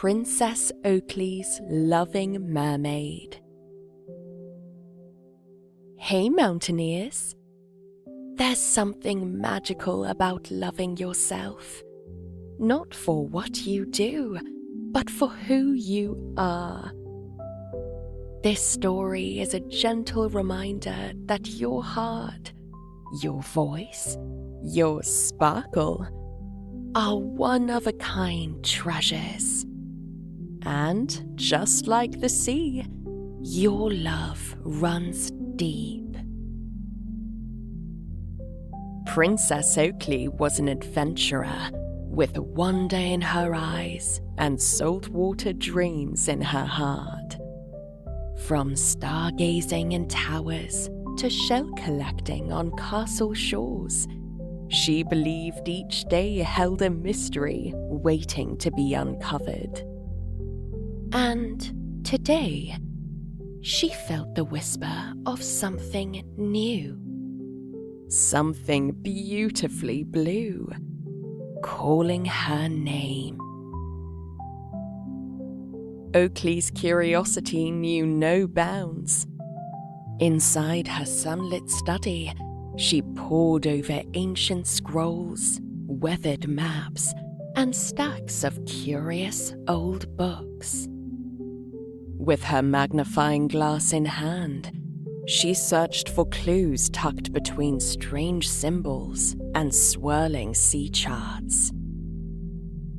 Princess Oakley's Loving Mermaid. Hey Mountaineers! There's something magical about loving yourself. Not for what you do, but for who you are. This story is a gentle reminder that your heart, your voice, your sparkle are one-of-a-kind treasures. And just like the sea, your love runs deep. Princess Oakley was an adventurer with wonder in her eyes and saltwater dreams in her heart. From stargazing in towers to shell collecting on castle shores, she believed each day held a mystery waiting to be uncovered. And today, she felt the whisper of something new. Something beautifully blue, calling her name. Oakley's curiosity knew no bounds. Inside her sunlit study, she pored over ancient scrolls, weathered maps, and stacks of curious old books. With her magnifying glass in hand, she searched for clues tucked between strange symbols and swirling sea charts.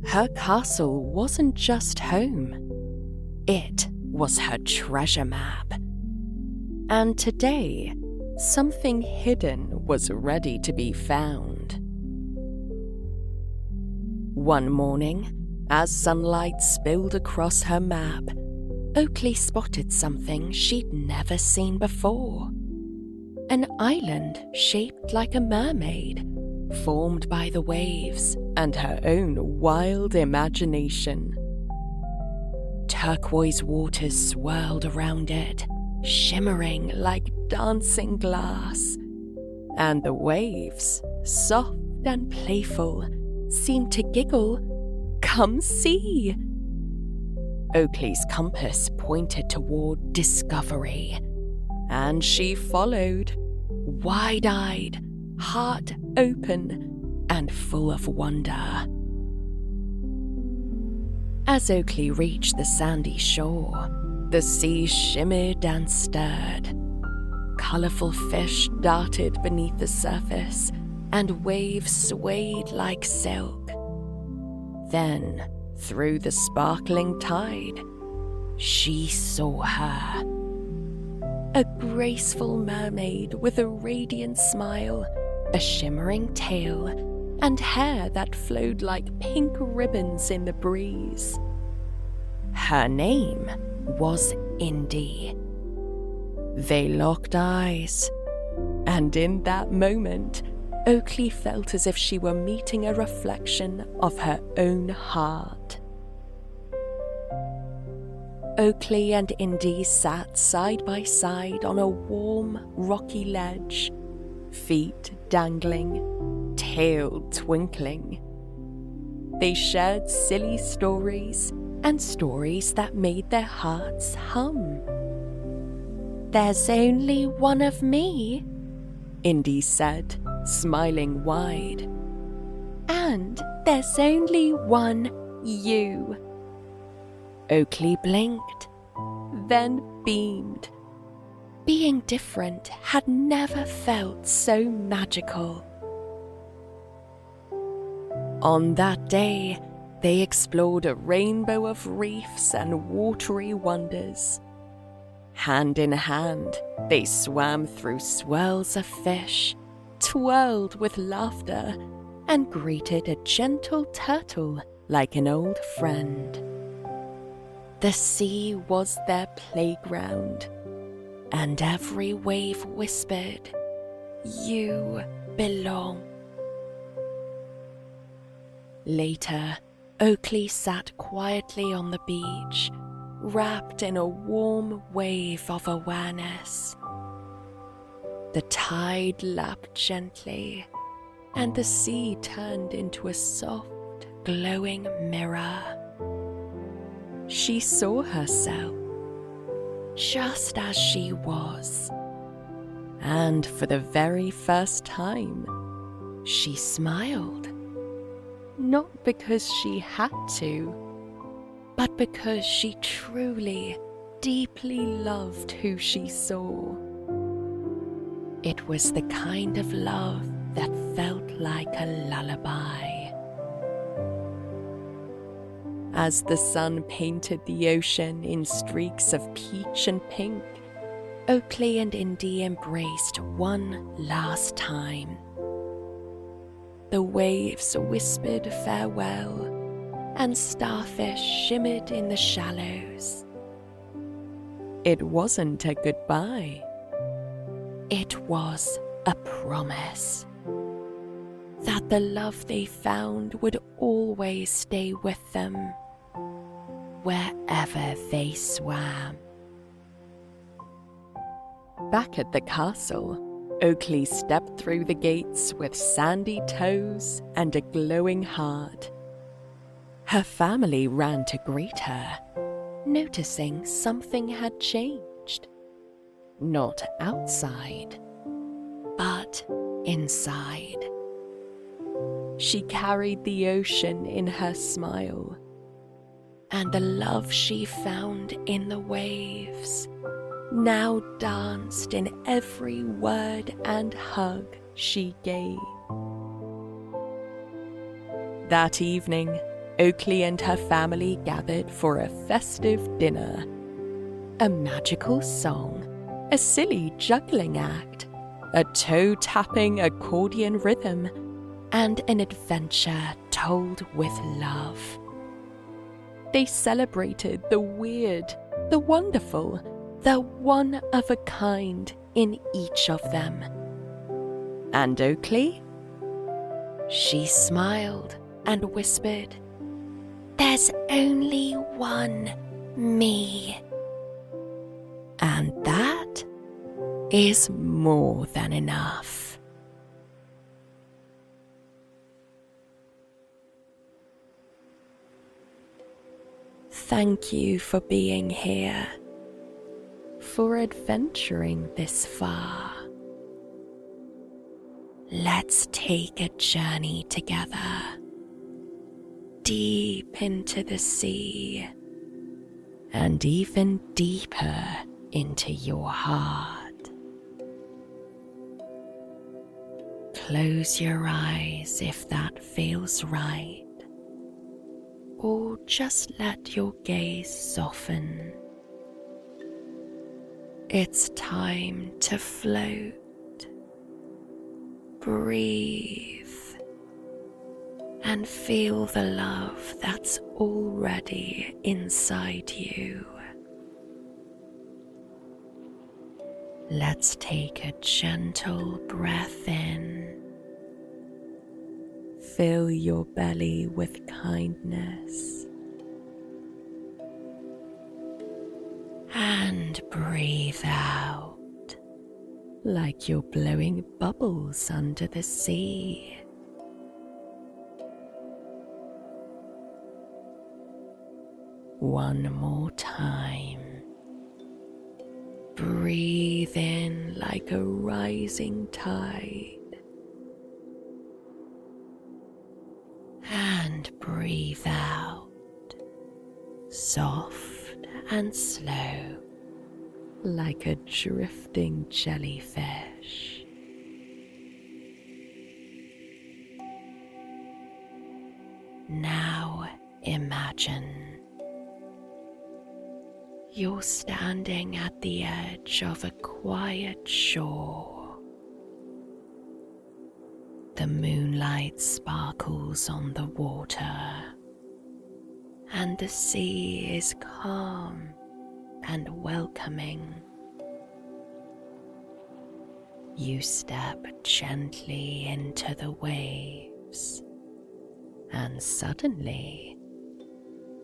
Her castle wasn't just home. It was her treasure map. And today, something hidden was ready to be found. One morning, as sunlight spilled across her map, Oakley spotted something she'd never seen before. An island shaped like a mermaid, formed by the waves and her own wild imagination. Turquoise waters swirled around it, shimmering like dancing glass, and the waves, soft and playful, seemed to giggle, "Come see!" Oakley's compass pointed toward discovery, and she followed, wide-eyed, heart open, and full of wonder. As Oakley reached the sandy shore, the sea shimmered and stirred. Colorful fish darted beneath the surface, and waves swayed like silk. Then, through the sparkling tide, she saw her. A graceful mermaid with a radiant smile, a shimmering tail, and hair that flowed like pink ribbons in the breeze. Her name was Indie. They locked eyes, and in that moment, Oakley felt as if she were meeting a reflection of her own heart. Oakley and Indie sat side by side on a warm, rocky ledge, feet dangling, tail twinkling. They shared silly stories and stories that made their hearts hum. "There's only one of me," Indie said, smiling wide. "And there's only one you." Oakley blinked, then beamed. Being different had never felt so magical. On that day, they explored a rainbow of reefs and watery wonders. Hand in hand, they swam through swirls of fish, twirled with laughter, and greeted a gentle turtle like an old friend. The sea was their playground, and every wave whispered, "You belong." Later, Oakley sat quietly on the beach, wrapped in a warm wave of awareness. The tide lapped gently, and the sea turned into a soft, glowing mirror. she saw herself just as she was. And for the very first time, she smiled. Not because she had to, but because she truly, deeply loved who she saw. It was the kind of love that felt like a lullaby. As the sun painted the ocean in streaks of peach and pink, Oakley and Indie embraced one last time. The waves whispered farewell, and starfish shimmered in the shallows. It wasn't a goodbye. It was a promise that the love they found would always stay with them, wherever they swam. Back at the castle, Oakley stepped through the gates with sandy toes and a glowing heart. Her family ran to greet her, noticing something had changed. Not outside, but inside. She carried the ocean in her smile, and the love she found in the waves now danced in every word and hug she gave. That evening, Oakley and her family gathered for a festive dinner. A magical song, a silly juggling act, a toe-tapping accordion rhythm, and an adventure told with love. They celebrated the weird, the wonderful, the one-of-a-kind in each of them. And Oakley? She smiled and whispered, "There's only one me. And that is more than enough." Thank you for being here, for adventuring this far. Let's take a journey together, deep into the sea, and even deeper into your heart. Close your eyes if that feels right, or just let your gaze soften. It's time to float. Breathe and feel the love that's already inside you. Let's take a gentle breath in. Fill your belly with kindness. And breathe out like you're blowing bubbles under the sea. One more time. Breathe in like a rising tide. And breathe out, soft and slow, like a drifting jellyfish. Now imagine you're standing at the edge of a quiet shore. The moonlight sparkles on the water, and the sea is calm and welcoming. You step gently into the waves, and suddenly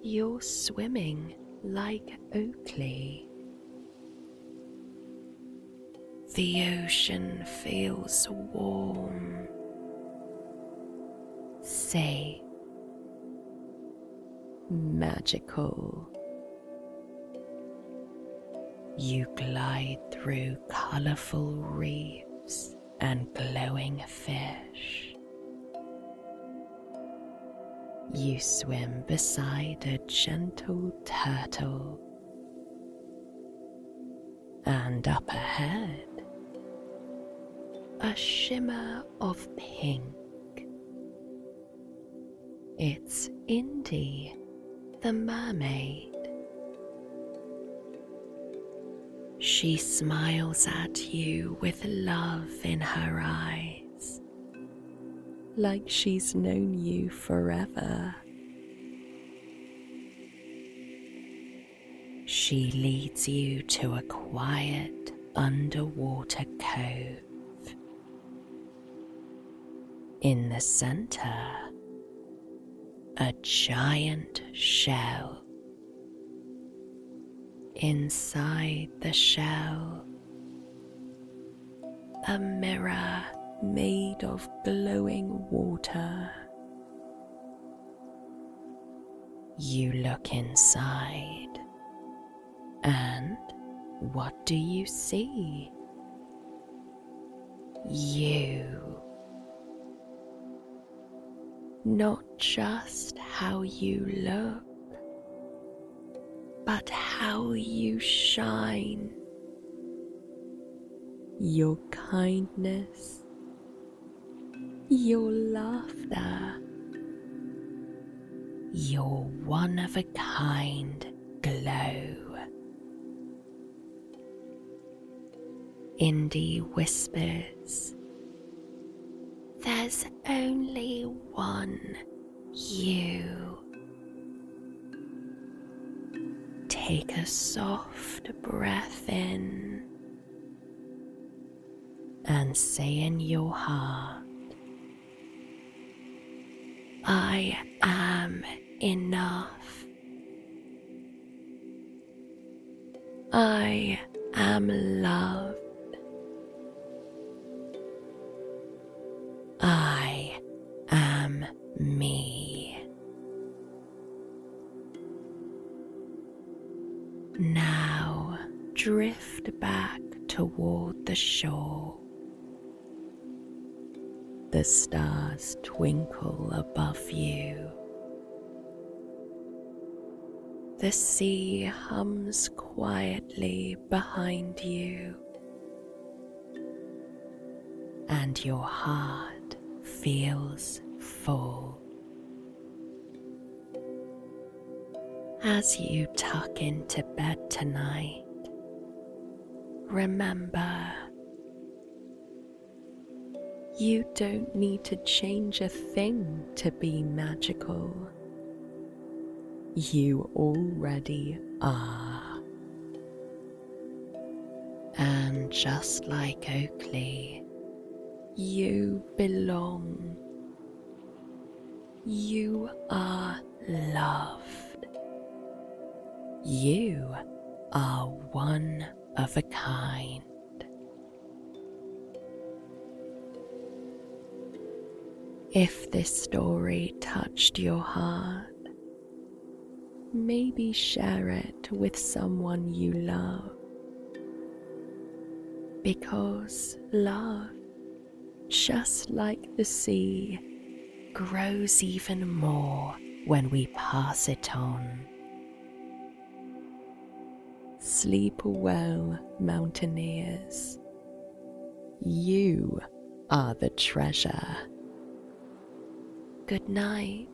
you're swimming like Oakley. The ocean feels warm, safe, magical, You glide through colourful reefs and glowing fish. You swim beside a gentle turtle, and up ahead, a shimmer of pink. It's Indie the Mermaid. She smiles at you with love in her eyes, like she's known you forever. She leads you to a quiet underwater cove. In the center, a giant shell. Inside the shell, a mirror made of glowing water. You look inside, and what do you see? You. Not just how you look, but how you shine. Your kindness, your laughter, your one-of-a-kind glow. Indie whispers, "There's only one you." Take a soft breath in and say in your heart, "I am enough. I am loved. I am me." Now drift back toward the shore. The stars twinkle above you. The sea hums quietly behind you, and your heart feels full. As you tuck into bed tonight, remember, you don't need to change a thing to be magical. You already are. And just like Oakley, you belong. You are loved. You are one of a kind. If this story touched your heart, maybe share it with someone you love. Because love, just like the sea, grows even more when we pass it on. Sleep well, Mountaineers. You are the treasure. Good night.